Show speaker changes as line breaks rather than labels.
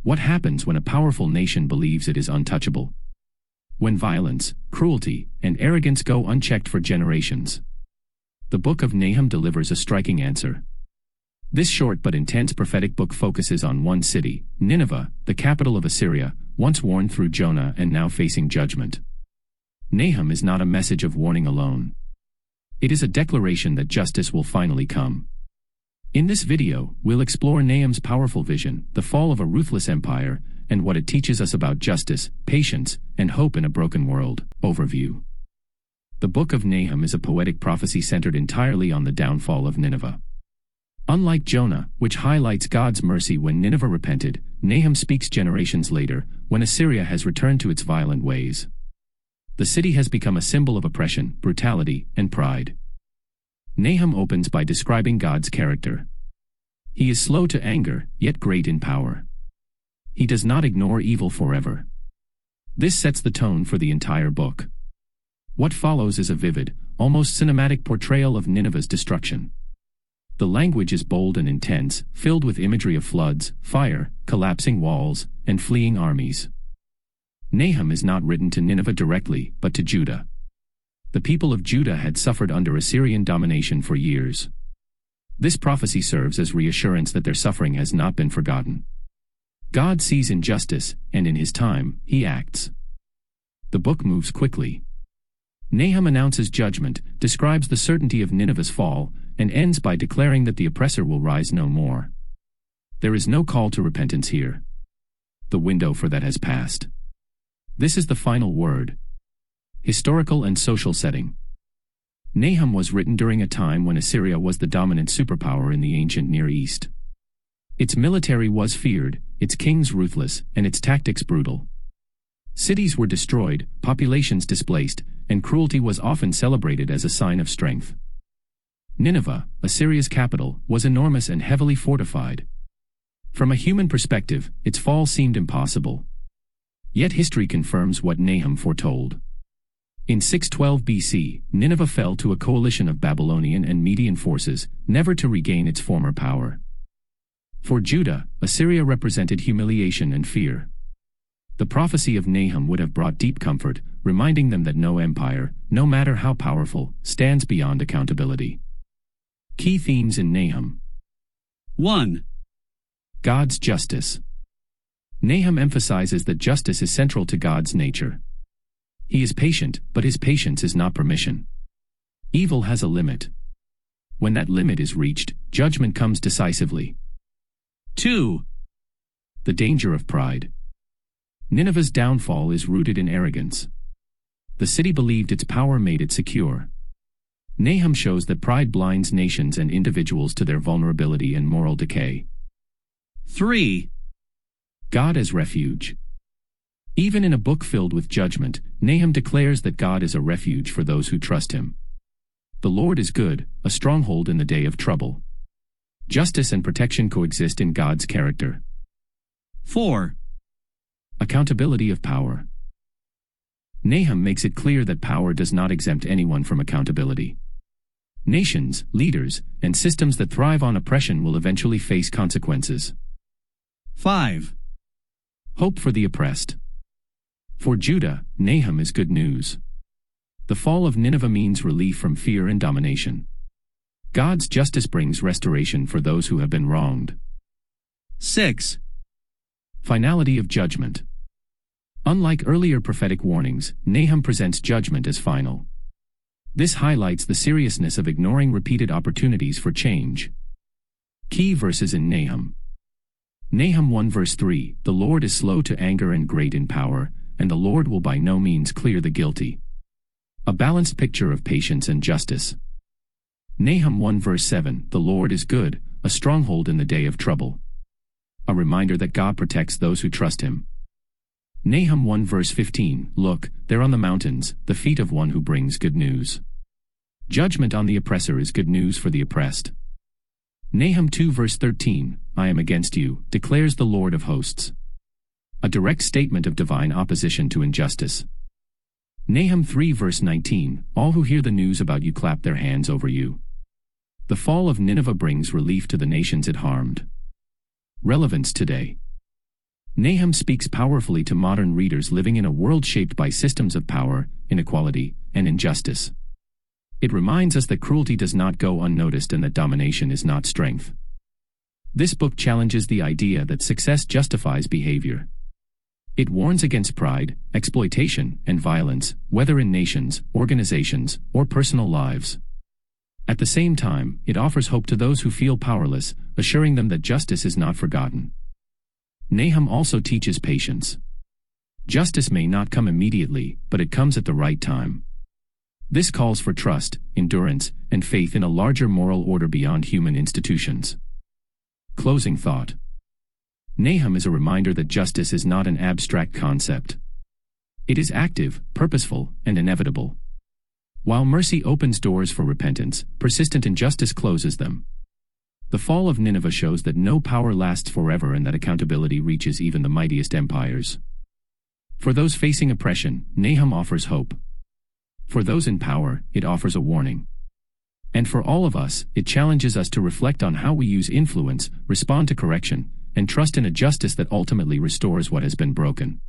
What happens when a powerful nation believes it is untouchable? When violence, cruelty, and arrogance go unchecked for generations? The book of Nahum delivers a striking answer. This short but intense prophetic book focuses on one city, Nineveh, the capital of Assyria, once warned through Jonah and now facing judgment. Nahum is not a message of warning alone. It is a declaration that justice will finally come. In this video, we'll explore Nahum's powerful vision, the fall of a ruthless empire, and what it teaches us about justice, patience, and hope in a broken world. Overview. The book of Nahum is a poetic prophecy centered entirely on the downfall of Nineveh. Unlike Jonah, which highlights God's mercy when Nineveh repented, Nahum speaks generations later, when Assyria has returned to its violent ways. The city has become a symbol of oppression, brutality, and pride. Nahum opens by describing God's character. He is slow to anger, yet great in power. He does not ignore evil forever. This sets the tone for the entire book. What follows is a vivid, almost cinematic portrayal of Nineveh's destruction. The language is bold and intense, filled with imagery of floods, fire, collapsing walls, and fleeing armies. Nahum is not written to Nineveh directly, but to Judah. The people of Judah had suffered under Assyrian domination for years. This prophecy serves as reassurance that their suffering has not been forgotten. God sees injustice, and in his time, he acts. The book moves quickly. Nahum announces judgment, describes the certainty of Nineveh's fall, and ends by declaring that the oppressor will rise no more. There is no call to repentance here. The window for that has passed. This is the final word. Historical and social setting. Nahum was written during a time when Assyria was the dominant superpower in the ancient Near East. Its military was feared, its kings ruthless, and its tactics brutal. Cities were destroyed, populations displaced, and cruelty was often celebrated as a sign of strength. Nineveh, Assyria's capital, was enormous and heavily fortified. From a human perspective, its fall seemed impossible. Yet history confirms what Nahum foretold. In 612 BC, Nineveh fell to a coalition of Babylonian and Median forces, never to regain its former power. For Judah, Assyria represented humiliation and fear. The prophecy of Nahum would have brought deep comfort, reminding them that no empire, no matter how powerful, stands beyond accountability. Key themes in Nahum. 1. God's justice. Nahum emphasizes that justice is central to God's nature. He is patient, but his patience is not permission. Evil has a limit. When that limit is reached, judgment comes decisively. 2. The danger of pride. Nineveh's downfall is rooted in arrogance. The city believed its power made it secure. Nahum shows that pride blinds nations and individuals to their vulnerability and moral decay. 3. God as refuge. Even in a book filled with judgment, Nahum declares that God is a refuge for those who trust him. The Lord is good, a stronghold in the day of trouble. Justice and protection coexist in God's character. 4. Accountability of power. Nahum makes it clear that power does not exempt anyone from accountability. Nations, leaders, and systems that thrive on oppression will eventually face consequences. 5. Hope for the oppressed. For Judah, Nahum is good news. The fall of Nineveh means relief from fear and domination. God's justice brings restoration for those who have been wronged. 6. Finality of judgment. Unlike earlier prophetic warnings, Nahum presents judgment as final. This highlights the seriousness of ignoring repeated opportunities for change. Key verses in Nahum. Nahum 1 verse 3, "The Lord is slow to anger and great in power, and the Lord will by no means clear the guilty." A balanced picture of patience and justice. Nahum 1 verse 7, "The Lord is good, a stronghold in the day of trouble." A reminder that God protects those who trust him. Nahum 1 verse 15, "Look, there on the mountains, the feet of one who brings good news." Judgment on the oppressor is good news for the oppressed. Nahum 2 verse 13, "I am against you, declares the Lord of hosts." A direct statement of divine opposition to injustice. Nahum 3 verse 19, "All who hear the news about you clap their hands over you." The fall of Nineveh brings relief to the nations it harmed. Relevance Today. Nahum speaks powerfully to modern readers living in a world shaped by systems of power, inequality, and injustice. It reminds us that cruelty does not go unnoticed and that domination is not strength. This book challenges the idea that success justifies behavior. It warns against pride, exploitation, and violence, whether in nations, organizations, or personal lives. At the same time, it offers hope to those who feel powerless, assuring them that justice is not forgotten. Nahum also teaches patience. Justice may not come immediately, but it comes at the right time. This calls for trust, endurance, and faith in a larger moral order beyond human institutions. Closing thought. Nahum is a reminder that justice is not an abstract concept. It is active, purposeful, and inevitable. While mercy opens doors for repentance, persistent injustice closes them. The fall of Nineveh shows that no power lasts forever and that accountability reaches even the mightiest empires. For those facing oppression, Nahum offers hope. For those in power, it offers a warning. And for all of us, it challenges us to reflect on how we use influence, respond to correction, and trust in a justice that ultimately restores what has been broken.